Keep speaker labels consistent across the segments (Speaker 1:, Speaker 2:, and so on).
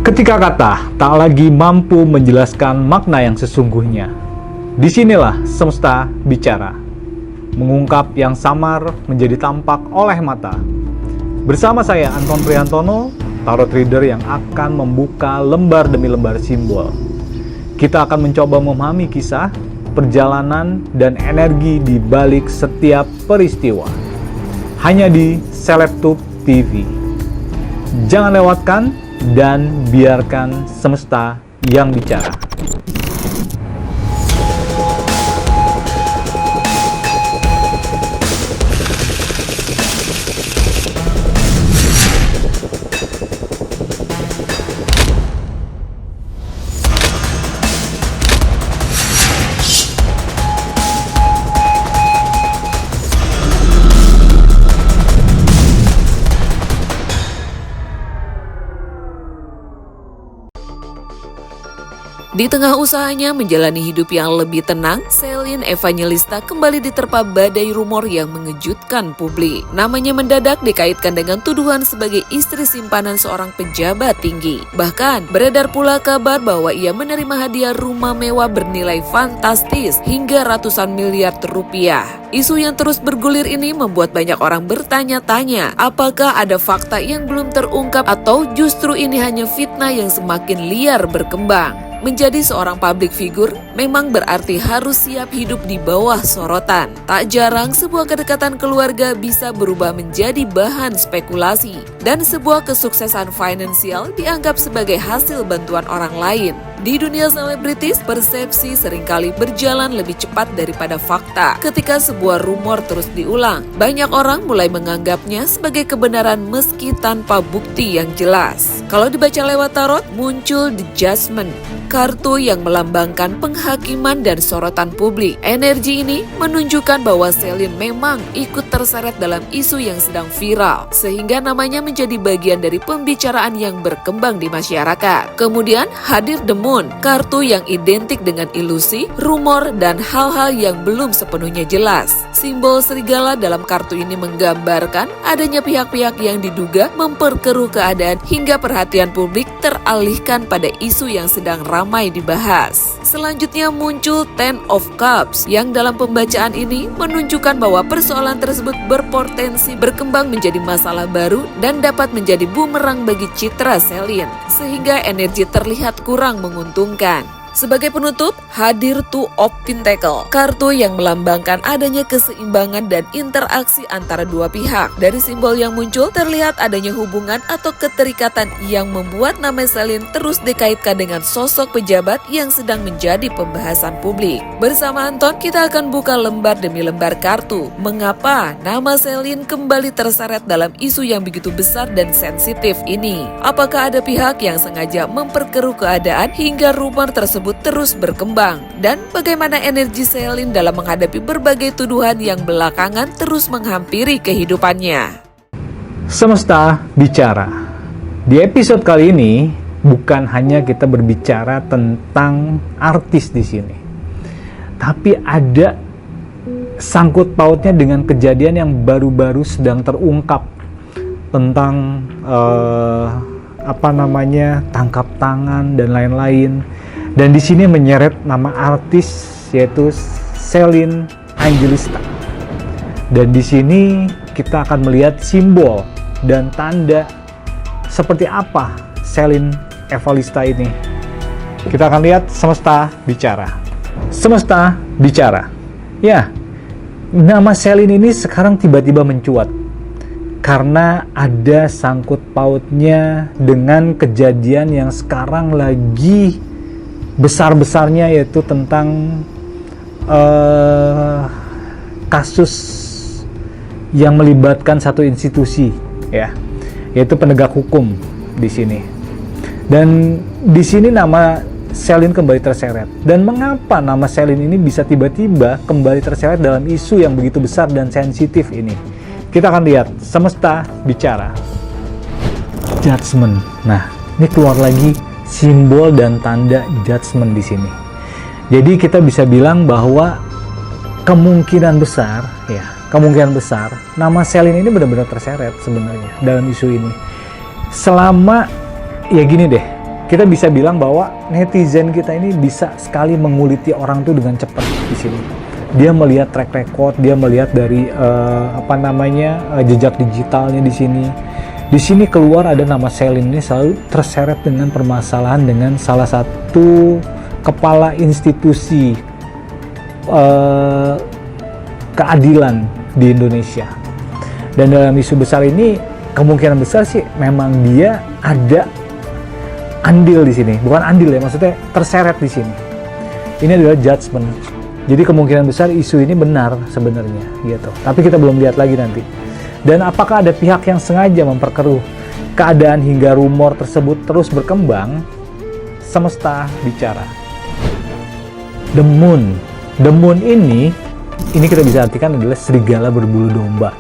Speaker 1: Ketika kata tak lagi mampu menjelaskan makna yang sesungguhnya, disinilah semesta bicara, mengungkap yang samar menjadi tampak oleh mata. Bersama saya Anton Prihantono, tarot reader yang akan membuka lembar demi lembar simbol. Kita akan mencoba memahami kisah, perjalanan, dan energi di balik setiap peristiwa. Hanya di Celebtube TV. Jangan lewatkan dan biarkan semesta yang bicara.
Speaker 2: Di tengah usahanya menjalani hidup yang lebih tenang, Celine Evangelista kembali diterpa badai rumor yang mengejutkan publik. Namanya mendadak dikaitkan dengan tuduhan sebagai istri simpanan seorang pejabat tinggi. Bahkan, beredar pula kabar bahwa ia menerima hadiah rumah mewah bernilai fantastis hingga ratusan miliar rupiah. Isu yang terus bergulir ini membuat banyak orang bertanya-tanya, apakah ada fakta yang belum terungkap atau justru ini hanya fitnah yang semakin liar berkembang. Menjadi seorang public figure memang berarti harus siap hidup di bawah sorotan. Tak jarang sebuah kedekatan keluarga bisa berubah menjadi bahan spekulasi, dan sebuah kesuksesan finansial dianggap sebagai hasil bantuan orang lain. Di dunia selebritis, persepsi seringkali berjalan lebih cepat daripada fakta. Ketika sebuah rumor terus diulang, banyak orang mulai menganggapnya sebagai kebenaran meski tanpa bukti yang jelas. Kalau dibaca lewat tarot, muncul The Judgment, kartu yang melambangkan penghakiman dan sorotan publik. Energi ini menunjukkan bahwa Celine memang ikut terseret dalam isu yang sedang viral, sehingga namanya menjadi bagian dari pembicaraan yang berkembang di masyarakat. Kemudian hadir The Moon, kartu yang identik dengan ilusi, rumor, dan hal-hal yang belum sepenuhnya jelas. Simbol serigala dalam kartu ini menggambarkan adanya pihak-pihak yang diduga memperkeruh keadaan hingga perhatian publik teralihkan pada isu yang sedang ramai dibahas. Selanjutnya muncul Ten of Cups yang dalam pembacaan ini menunjukkan bahwa persoalan tersebut berpotensi berkembang menjadi masalah baru dan dapat menjadi bumerang bagi citra Celine, sehingga energi terlihat kurang menguntungkan. Sebagai penutup, hadir Two of Pentacles, kartu yang melambangkan adanya keseimbangan dan interaksi antara dua pihak. Dari simbol yang muncul, terlihat adanya hubungan atau keterikatan yang membuat nama Celine terus dikaitkan dengan sosok pejabat yang sedang menjadi pembahasan publik. Bersama Anton, kita akan buka lembar demi lembar kartu. Mengapa nama Celine kembali terseret dalam isu yang begitu besar dan sensitif ini? Apakah ada pihak yang sengaja memperkeruh keadaan hingga rumor tersebut terus berkembang, dan bagaimana energi Celine dalam menghadapi berbagai tuduhan yang belakangan terus menghampiri kehidupannya.
Speaker 1: Semesta bicara. Di episode kali ini bukan hanya kita berbicara tentang artis di sini, tapi ada sangkut pautnya dengan kejadian yang baru-baru sedang terungkap tentang tangkap tangan dan lain-lain. Dan di sini menyeret nama artis yaitu Celine Evangelista. Dan di sini kita akan melihat simbol dan tanda seperti apa Celine Evangelista ini. Kita akan lihat semesta bicara. Semesta bicara. Ya, nama Celine ini sekarang tiba-tiba mencuat karena ada sangkut pautnya dengan kejadian yang sekarang lagi besar-besarnya, yaitu tentang kasus yang melibatkan satu institusi, ya, yaitu penegak hukum di sini. Dan di sini nama Celine kembali terseret. Dan mengapa nama Celine ini bisa tiba-tiba kembali terseret dalam isu yang begitu besar dan sensitif ini? Kita akan lihat semesta bicara. Judgment. Nah, ini keluar lagi simbol dan tanda judgment di sini. Jadi kita bisa bilang bahwa kemungkinan besar nama Celine ini benar-benar terseret sebenarnya dalam isu ini. Selama, ya gini deh, kita bisa bilang bahwa netizen kita ini bisa sekali menguliti orang tuh dengan cepat di sini. Dia melihat track record, dia melihat dari jejak digitalnya di sini. Di sini keluar ada nama Celine ini selalu terseret dengan permasalahan dengan salah satu kepala institusi keadilan di Indonesia. Dan dalam isu besar ini kemungkinan besar sih memang dia ada andil di sini, bukan andil ya, maksudnya terseret di sini. Ini adalah judgement. Jadi kemungkinan besar isu ini benar sebenarnya gitu. Tapi kita belum lihat lagi nanti. Dan apakah ada pihak yang sengaja memperkeruh keadaan hingga rumor tersebut terus berkembang? Semesta bicara. The Moon ini kita bisa artikan adalah serigala berbulu domba.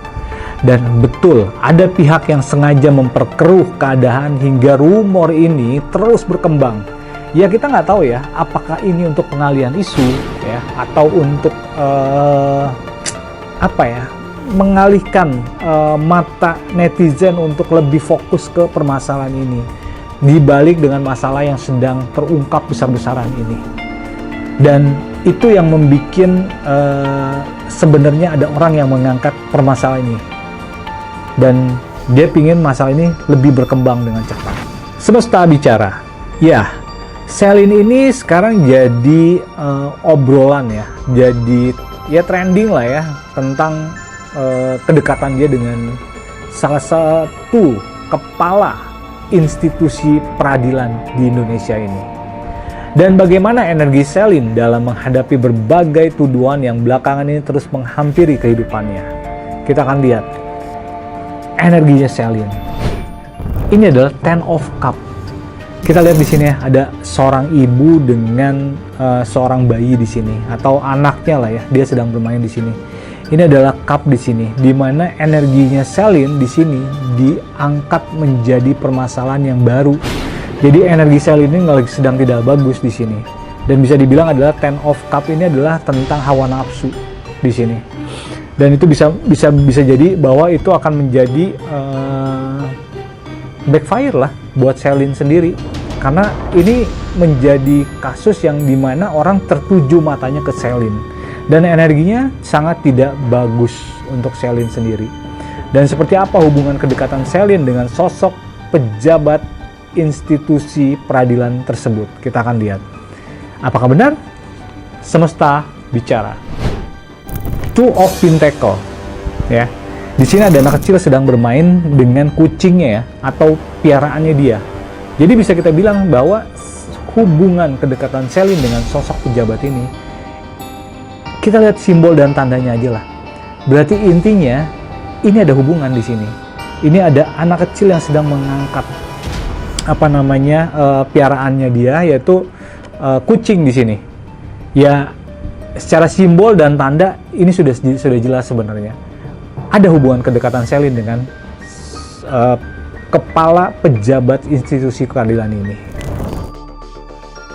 Speaker 1: Dan betul, ada pihak yang sengaja memperkeruh keadaan hingga rumor ini terus berkembang. Ya kita nggak tahu ya, apakah ini untuk pengalihan isu ya, atau untuk mengalihkan mata netizen untuk lebih fokus ke permasalahan ini, dibalik dengan masalah yang sedang terungkap besar-besaran ini. Dan itu yang membuat sebenarnya ada orang yang mengangkat permasalahan ini. Dan dia pingin masalah ini lebih berkembang dengan cepat. Semesta bicara. Ya, Celine ini sekarang jadi obrolan ya. Jadi ya trending lah ya tentang kedekatan dia dengan salah satu kepala institusi peradilan di Indonesia ini. Dan bagaimana energi Celine dalam menghadapi berbagai tuduhan yang belakangan ini terus menghampiri kehidupannya. Kita akan lihat energinya Celine. Ini adalah Ten of Cup. Kita lihat di sini ya, ada seorang ibu dengan seorang bayi di sini atau anaknya lah ya, dia sedang bermain di sini. Ini adalah cup di sini, di mana energinya Celine di sini diangkat menjadi permasalahan yang baru. Jadi energi Celine ini sedang tidak bagus di sini. Dan bisa dibilang adalah Ten of Cup ini adalah tentang hawa nafsu di sini. Dan itu bisa jadi bahwa itu akan menjadi backfire lah buat Celine sendiri, karena ini menjadi kasus yang dimana orang tertuju matanya ke Celine dan energinya sangat tidak bagus untuk Celine sendiri. Dan seperti apa hubungan kedekatan Celine dengan sosok pejabat institusi peradilan tersebut, kita akan lihat. Apakah benar? Semesta bicara. Two of Pentacle ya. Di sini ada anak kecil sedang bermain dengan kucingnya ya, atau piaraannya dia. Jadi bisa kita bilang bahwa hubungan kedekatan Celine dengan sosok pejabat ini, kita lihat simbol dan tandanya aja lah. Berarti intinya ini ada hubungan di sini. Ini ada anak kecil yang sedang mengangkat piaraannya dia, yaitu kucing di sini. Ya, secara simbol dan tanda ini sudah jelas sebenarnya ada hubungan kedekatan Celine dengan kepala pejabat institusi keadilan ini.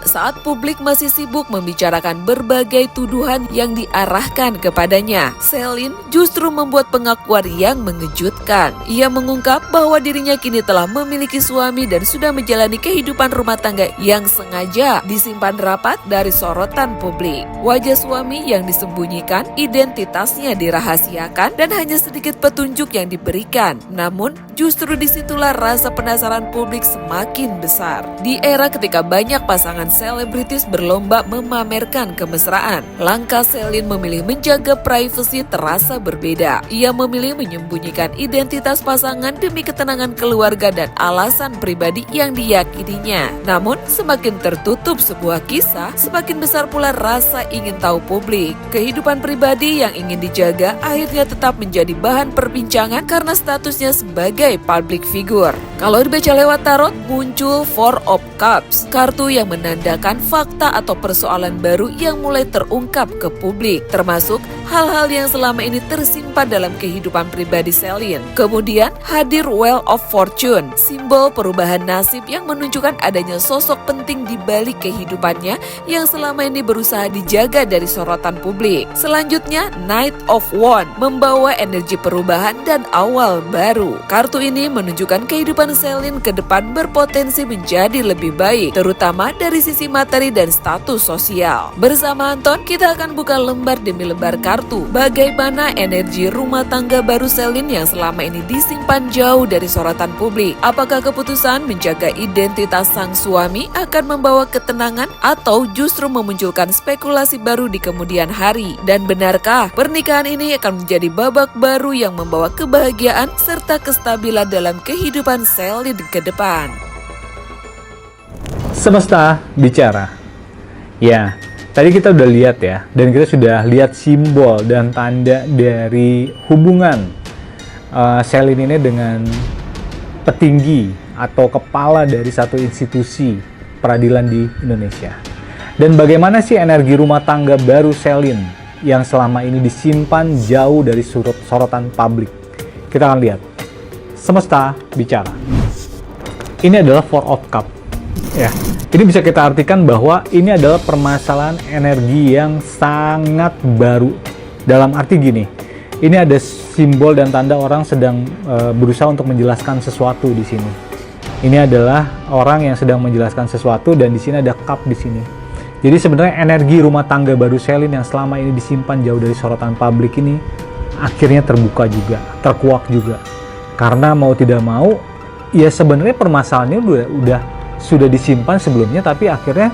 Speaker 2: Saat publik masih sibuk membicarakan berbagai tuduhan yang diarahkan kepadanya, Celine justru membuat pengakuan yang mengejutkan. Ia mengungkap bahwa dirinya kini telah memiliki suami dan sudah menjalani kehidupan rumah tangga yang sengaja disimpan rapat dari sorotan publik. Wajah suami yang disembunyikan, identitasnya dirahasiakan, dan hanya sedikit petunjuk yang diberikan. Namun, justru disitulah rasa penasaran publik semakin besar. Di era ketika banyak pasangan selebritis berlomba memamerkan kemesraan, langkah Celine memilih menjaga privasi terasa berbeda. Ia memilih menyembunyikan identitas pasangan demi ketenangan keluarga dan alasan pribadi yang diyakininya. Namun, semakin tertutup sebuah kisah, semakin besar pula rasa ingin tahu publik. Kehidupan pribadi yang ingin dijaga akhirnya tetap menjadi bahan perbincangan karena statusnya sebagai public figure. Kalau dibaca lewat tarot, muncul Four of Cups, kartu yang menandakan fakta atau persoalan baru yang mulai terungkap ke publik, termasuk hal-hal yang selama ini tersimpan dalam kehidupan pribadi Celine. Kemudian hadir Wheel of Fortune, simbol perubahan nasib yang menunjukkan adanya sosok penting di balik kehidupannya yang selama ini berusaha dijaga dari sorotan publik. Selanjutnya, Knight of Wands, membawa energi perubahan dan awal baru. Kartu ini menunjukkan kehidupan kehidupan Selin ke depan berpotensi menjadi lebih baik, terutama dari sisi materi dan status sosial. Bersama Anton, kita akan buka lembar demi lembar kartu bagaimana energi rumah tangga baru Selin yang selama ini disimpan jauh dari sorotan publik. Apakah keputusan menjaga identitas sang suami akan membawa ketenangan atau justru memunculkan spekulasi baru di kemudian hari? Dan benarkah pernikahan ini akan menjadi babak baru yang membawa kebahagiaan serta kestabilan dalam kehidupan Selin ke depan?
Speaker 1: Semesta bicara. Ya, tadi kita udah lihat ya, dan kita sudah lihat simbol dan tanda dari hubungan Selin ini dengan petinggi atau kepala dari satu institusi peradilan di Indonesia. Dan bagaimana sih energi rumah tangga baru Selin yang selama ini disimpan jauh dari sorotan publik? Kita akan lihat. Semesta bicara. Ini adalah Four of Cups. Ya, ini bisa kita artikan bahwa ini adalah permasalahan energi yang sangat baru. Dalam arti gini, ini ada simbol dan tanda orang sedang berusaha untuk menjelaskan sesuatu di sini. Ini adalah orang yang sedang menjelaskan sesuatu dan di sini ada cup di sini. Jadi sebenarnya energi rumah tangga baru Selin yang selama ini disimpan jauh dari sorotan publik ini akhirnya terbuka juga, terkuak juga. Karena mau tidak mau, ya sebenarnya permasalahannya sudah disimpan sebelumnya, tapi akhirnya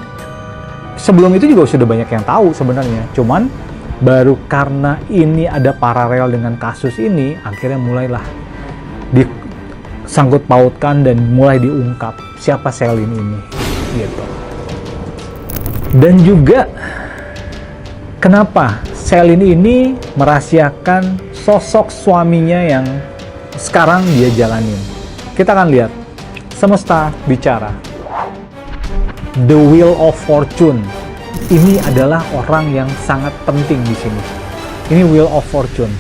Speaker 1: sebelum itu juga sudah banyak yang tahu sebenarnya. Cuman baru karena ini ada paralel dengan kasus ini, akhirnya mulailah disangkut pautkan dan mulai diungkap siapa Selin ini, gitu. Dan juga kenapa Selin ini merahasiakan sosok suaminya yang sekarang dia jalanin. Kita akan lihat. Semesta bicara. The Wheel of Fortune. Ini adalah orang yang sangat penting di sini. Ini Wheel of Fortune.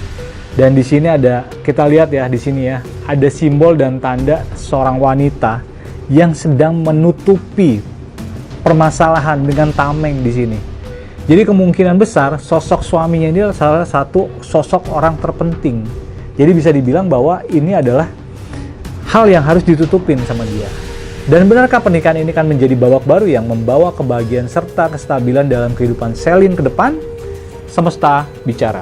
Speaker 1: Dan di sini ada, kita lihat ya di sini ya, ada simbol dan tanda seorang wanita yang sedang menutupi permasalahan dengan tameng di sini. Jadi kemungkinan besar sosok suaminya ini adalah salah satu sosok orang terpenting. Jadi bisa dibilang bahwa ini adalah hal yang harus ditutupin sama dia. Dan benarkah pernikahan ini akan menjadi babak baru yang membawa kebahagiaan serta kestabilan dalam kehidupan Selin ke depan? Semesta bicara.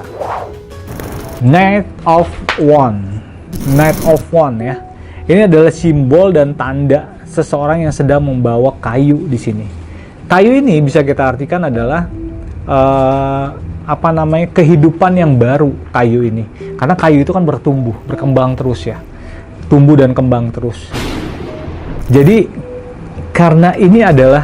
Speaker 1: Knight of Wands. Knight of Wands ya. Ini adalah simbol dan tanda seseorang yang sedang membawa kayu di sini. Kayu ini bisa kita artikan adalah kehidupan yang baru kayu ini. Karena kayu itu kan bertumbuh, berkembang terus ya. Tumbuh dan kembang terus. Jadi karena ini adalah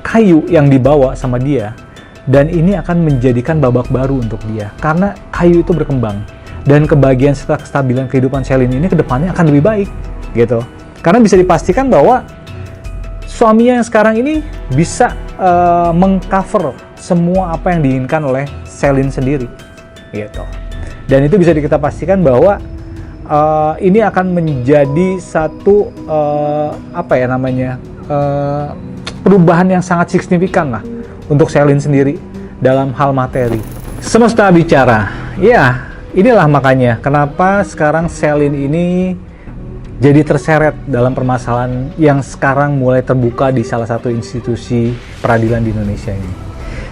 Speaker 1: kayu yang dibawa sama dia, dan ini akan menjadikan babak baru untuk dia karena kayu itu berkembang dan kebahagiaan serta kestabilan kehidupan Selin ini ke depannya akan lebih baik gitu. Karena bisa dipastikan bahwa suaminya yang sekarang ini bisa mengcover semua apa yang diinginkan oleh Selin sendiri gitu. Dan itu bisa kita pastikan bahwa ini akan menjadi satu perubahan yang sangat signifikan lah untuk Selin sendiri dalam hal materi. Semesta bicara. Ya, inilah makanya kenapa sekarang Selin ini jadi terseret dalam permasalahan yang sekarang mulai terbuka di salah satu institusi peradilan di Indonesia ini.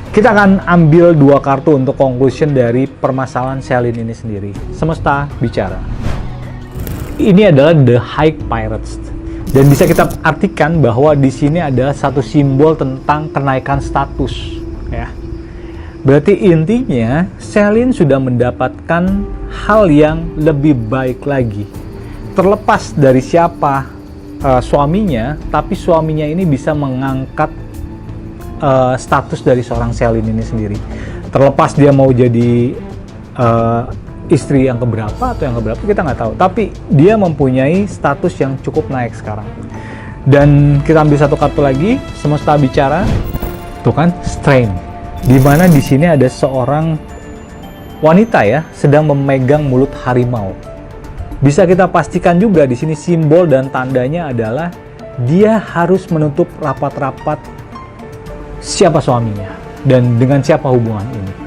Speaker 1: Kita akan ambil 2 kartu untuk conclusion dari permasalahan Selin ini sendiri. Semesta bicara. Ini adalah The High Pirates, dan bisa kita artikan bahwa di sini adalah satu simbol tentang kenaikan status ya. Berarti intinya Selin sudah mendapatkan hal yang lebih baik lagi, terlepas dari siapa suaminya, tapi suaminya ini bisa mengangkat status dari seorang Selin ini sendiri. Terlepas dia mau jadi istri yang keberapa atau yang keberapa kita nggak tahu, tapi dia mempunyai status yang cukup naik sekarang. Dan kita ambil 1 kartu lagi, semesta bicara. Tuh kan, Strain. Dimana di sini ada seorang wanita ya sedang memegang mulut harimau. Bisa kita pastikan juga di sini simbol dan tandanya adalah dia harus menutup rapat-rapat siapa suaminya dan dengan siapa hubungan ini.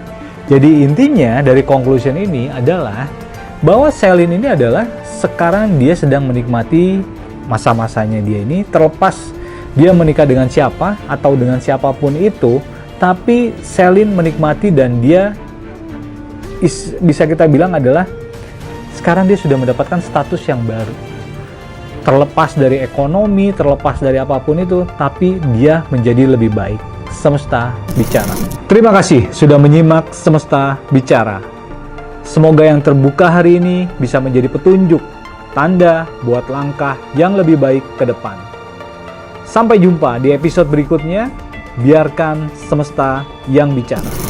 Speaker 1: Jadi intinya dari conclusion ini adalah bahwa Selin ini adalah sekarang dia sedang menikmati masa-masanya dia ini, terlepas dia menikah dengan siapa atau dengan siapapun itu, tapi Celine menikmati dan dia bisa kita bilang adalah sekarang dia sudah mendapatkan status yang baru. Terlepas dari ekonomi, terlepas dari apapun itu, tapi dia menjadi lebih baik. Semesta bicara. Terima kasih sudah menyimak Semesta Bicara. Semoga yang terbuka hari ini bisa menjadi petunjuk, tanda buat langkah yang lebih baik ke depan. Sampai jumpa di episode berikutnya. Biarkan semesta yang bicara.